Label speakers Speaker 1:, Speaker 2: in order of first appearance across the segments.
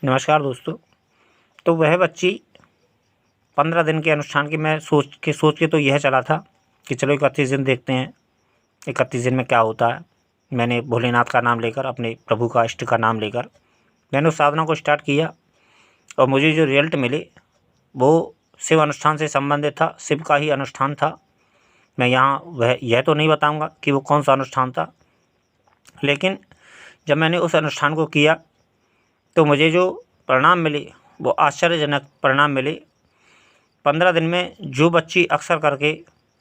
Speaker 1: नमस्कार दोस्तों। तो वह बच्ची 15 दिन के अनुष्ठान की मैं सोच के तो यह चला था कि चलो 31 दिन देखते हैं, 31 दिन में क्या होता है। मैंने भोलेनाथ का नाम लेकर, अपने प्रभु का, इष्ट का नाम लेकर मैंने उस साधना को स्टार्ट किया और मुझे जो रिज़ल्ट मिले वो शिव अनुष्ठान से संबंधित था, शिव का ही अनुष्ठान था। मैं यहाँ यह तो नहीं बताऊँगा कि वो कौन सा अनुष्ठान था, लेकिन जब मैंने उस अनुष्ठान को किया तो मुझे जो परिणाम मिले वो आश्चर्यजनक परिणाम मिले। 15 दिन में जो बच्ची अक्सर करके,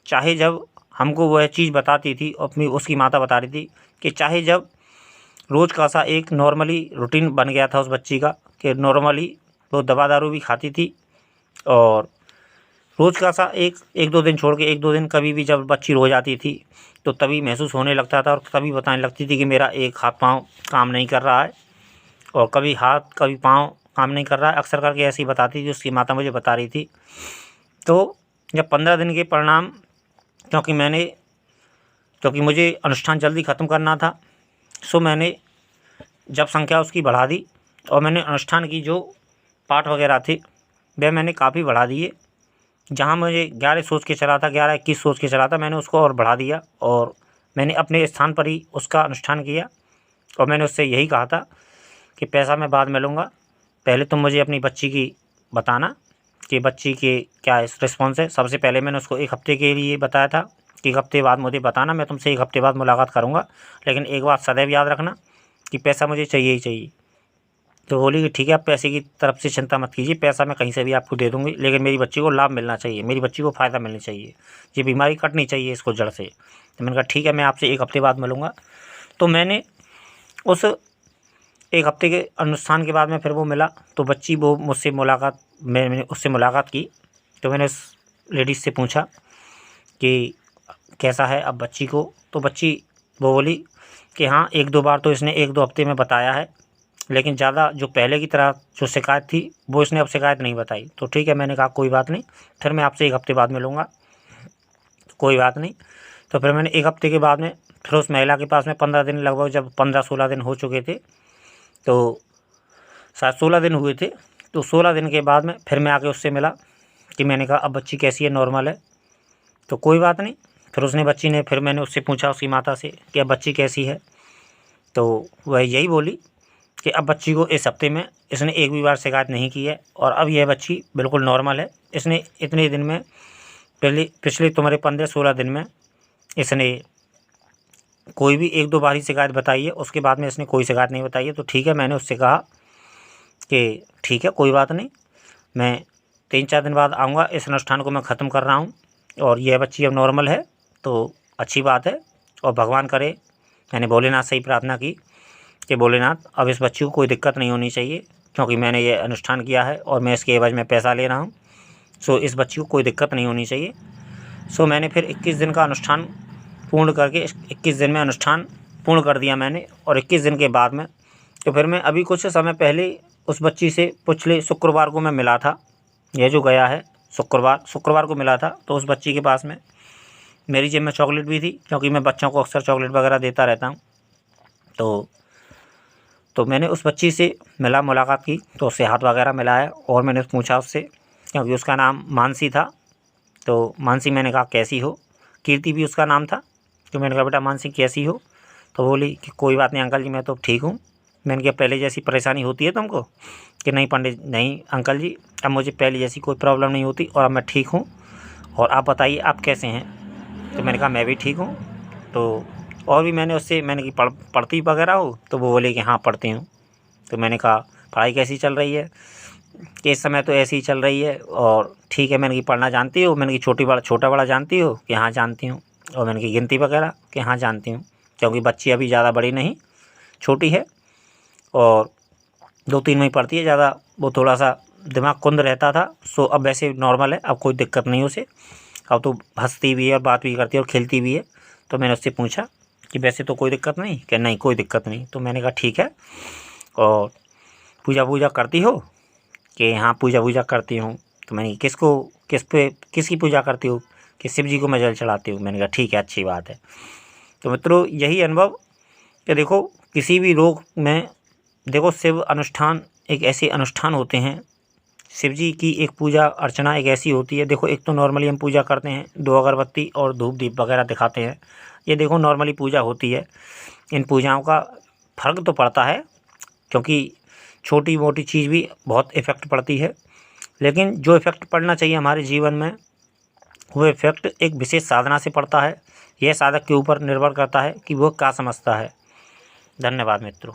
Speaker 1: चाहे जब हमको वह चीज़ बताती थी, अपनी उसकी माता बता रही थी कि चाहे जब रोज़ का सा एक नॉर्मली रूटीन बन गया था उस बच्ची का कि नॉर्मली वो दवा दारू भी खाती थी और रोज़ का सा एक दो दिन छोड़ के एक दो दिन कभी भी जब बच्ची रो जाती थी तो तभी महसूस होने लगता था और तभी बताने लगती थी कि मेरा एक हाथ पाँव काम नहीं कर रहा है और कभी हाथ कभी पाँव काम नहीं कर रहा है। अक्सर करके ऐसे ही बताती थी, उसकी माता मुझे बता रही थी। तो जब 15 दिन के परिणाम, क्योंकि मुझे अनुष्ठान जल्दी ख़त्म करना था, सो मैंने जब संख्या उसकी बढ़ा दी और मैंने अनुष्ठान की जो पाठ वगैरह थे वह मैंने काफ़ी बढ़ा दिए। जहाँ मुझे 11 सोच के चला था, 11-21 सोच के चला था, मैंने उसको और बढ़ा दिया और मैंने अपने स्थान पर ही उसका अनुष्ठान किया। और मैंने उससे यही कहा था कि पैसा मैं बाद में लूँगा, पहले तुम मुझे अपनी बच्ची की बताना कि बच्ची के क्या रिस्पॉन्स है। सबसे पहले मैंने उसको 1 हफ़्ते के लिए बताया था कि 1 हफ़्ते बाद मुझे बताना, मैं तुमसे 1 हफ़्ते बाद मुलाकात करूँगा, लेकिन एक बात सदैव याद रखना कि पैसा मुझे चाहिए ही चाहिए। तो बोली कि ठीक है, आप पैसे की तरफ से चिंता मत कीजिए, पैसा मैं कहीं से भी आपको दे दूँगी, लेकिन मेरी बच्ची को लाभ मिलना चाहिए, मेरी बच्ची को फ़ायदा मिलना चाहिए, ये बीमारी कटनी चाहिए इसको जड़ से। तो मैंने कहा ठीक है, मैं आपसे 1 हफ़्ते बाद मिलूँगा। तो मैंने उस 1 हफ़्ते के अनुष्ठान के बाद में फिर वो मिला तो बच्ची वो मुझसे मुलाकात, मैंने उससे मुलाकात की। तो मैंने उस लेडीज़ से पूछा कि कैसा है अब बच्ची को। तो बच्ची वो बोली कि हाँ, 1-2 बार तो इसने 1-2 हफ़्ते में बताया है, लेकिन ज़्यादा जो पहले की तरह जो शिकायत थी वो इसने अब शिकायत नहीं बताई। तो ठीक है, मैंने कहा कोई बात नहीं, फिर मैं आपसे 1 हफ़्ते बाद मिलूँगा। कोई बात नहीं। तो फिर मैंने 1 हफ़्ते के बाद में फिर उस महिला के पास में 15 दिन, लगभग जब 15-16 दिन हो चुके थे, तो शायद 16 दिन हुए थे, तो 16 दिन के बाद में फिर मैं आके उससे मिला कि मैंने कहा अब बच्ची कैसी है, नॉर्मल है। तो कोई बात नहीं। फिर मैंने उससे पूछा, उसकी माता से, कि अब बच्ची कैसी है। तो वह यही बोली कि अब बच्ची को इस हफ़्ते में इसने एक भी बार शिकायत नहीं की है और अब यह बच्ची बिल्कुल नॉर्मल है। इसने इतने दिन में पिछले तुम्हारे 15-16 दिन में इसने कोई भी 1-2 बार ही शिकायत बताई है, उसके बाद में इसने कोई शिकायत नहीं बताई है। तो ठीक है, मैंने उससे कहा कि ठीक है, कोई बात नहीं, मैं 3-4 दिन बाद आऊँगा, इस अनुष्ठान को मैं ख़त्म कर रहा हूँ और यह बच्ची अब नॉर्मल है तो अच्छी बात है। और भगवान करे, मैंने भोलेनाथ से ही प्रार्थना की कि भोलेनाथ अब इस बच्ची को कोई दिक्कत नहीं होनी चाहिए, क्योंकि मैंने ये अनुष्ठान किया है और मैं इसके एवज़ में पैसा ले रहा हूँ, सो इस बच्ची को कोई दिक्कत नहीं होनी चाहिए। सो मैंने फिर 21 दिन का अनुष्ठान पूर्ण करके 21 दिन में अनुष्ठान पूर्ण कर दिया मैंने। और 21 दिन के बाद में तो फिर मैं अभी कुछ समय पहले उस बच्ची से पिछले शुक्रवार को मैं मिला था, यह जो गया है शुक्रवार को मिला था। तो उस बच्ची के पास में मेरी जेब में चॉकलेट भी थी, क्योंकि मैं बच्चों को अक्सर चॉकलेट वगैरह देता रहता हूँ। तो मैंने उस बच्ची से मिला, मुलाकात की, तो उससे हाथ वगैरह मिलाया और मैंने पूछा उससे, क्योंकि उसका नाम मानसी था। तो मानसी, मैंने कहा कैसी हो। कीर्ति भी उसका नाम था। तो मैंने कहा बेटा मानसी कैसी हो। तो बोली कि कोई बात नहीं अंकल जी, मैं तो ठीक हूँ। मैंने कहा पहले जैसी परेशानी होती है तुमको। कि नहीं पंडित, नहीं अंकल जी, अब मुझे पहले जैसी कोई प्रॉब्लम नहीं होती और अब मैं ठीक हूँ। और आप बताइए आप कैसे हैं। तो मैंने कहा मैं भी ठीक हूँ। तो और भी मैंने कि पढ़ती वगैरह हो। तो वो बोले कि हाँ पढ़ती हूँ। तो मैंने कहा पढ़ाई कैसी चल रही है। कि इस समय तो ऐसी ही चल रही है और ठीक है। मैंने कि पढ़ना जानती हो। मैंने कि छोटा बड़ा जानती हो। कि हाँ जानती हूँ। और मैंने कि गिनती वगैरह। कि हाँ जानती हूँ, क्योंकि बच्ची अभी ज़्यादा बड़ी नहीं, छोटी है और 2-3 में ही पढ़ती है। ज़्यादा वो थोड़ा सा दिमाग कुंद रहता था, सो अब वैसे नॉर्मल है, अब कोई दिक्कत नहीं उसे। अब तो हंसती भी है और बात भी करती है और खेलती भी है। तो मैंने उससे पूछा कि वैसे तो कोई दिक्कत नहीं। कि नहीं कोई दिक्कत नहीं। तो मैंने कहा ठीक है। और पूजा वूजा करती हो। कि हाँ पूजा वूजा करती हूँ। तो मैंने किसकी पूजा करती हूँ। कि शिव जी को मैं जल चढ़ाती हूँ। मैंने कहा ठीक है, अच्छी बात है। तो मित्रों यही अनुभव कि देखो किसी भी रोग में, देखो शिव अनुष्ठान एक ऐसे अनुष्ठान होते हैं, शिव जी की एक पूजा अर्चना एक ऐसी होती है। देखो, एक तो नॉर्मली हम पूजा करते हैं, 2 अगरबत्ती और धूप दीप वगैरह दिखाते हैं, ये देखो नॉर्मली पूजा होती है। इन पूजाओं का फ़र्क तो पड़ता है, क्योंकि छोटी मोटी चीज़ भी बहुत इफ़ेक्ट पड़ती है, लेकिन जो इफ़ेक्ट पड़ना चाहिए हमारे जीवन में, वो इफ़ेक्ट एक विशेष साधना से पड़ता है। यह साधक के ऊपर निर्भर करता है कि वो क्या समझता है। धन्यवाद मित्रों।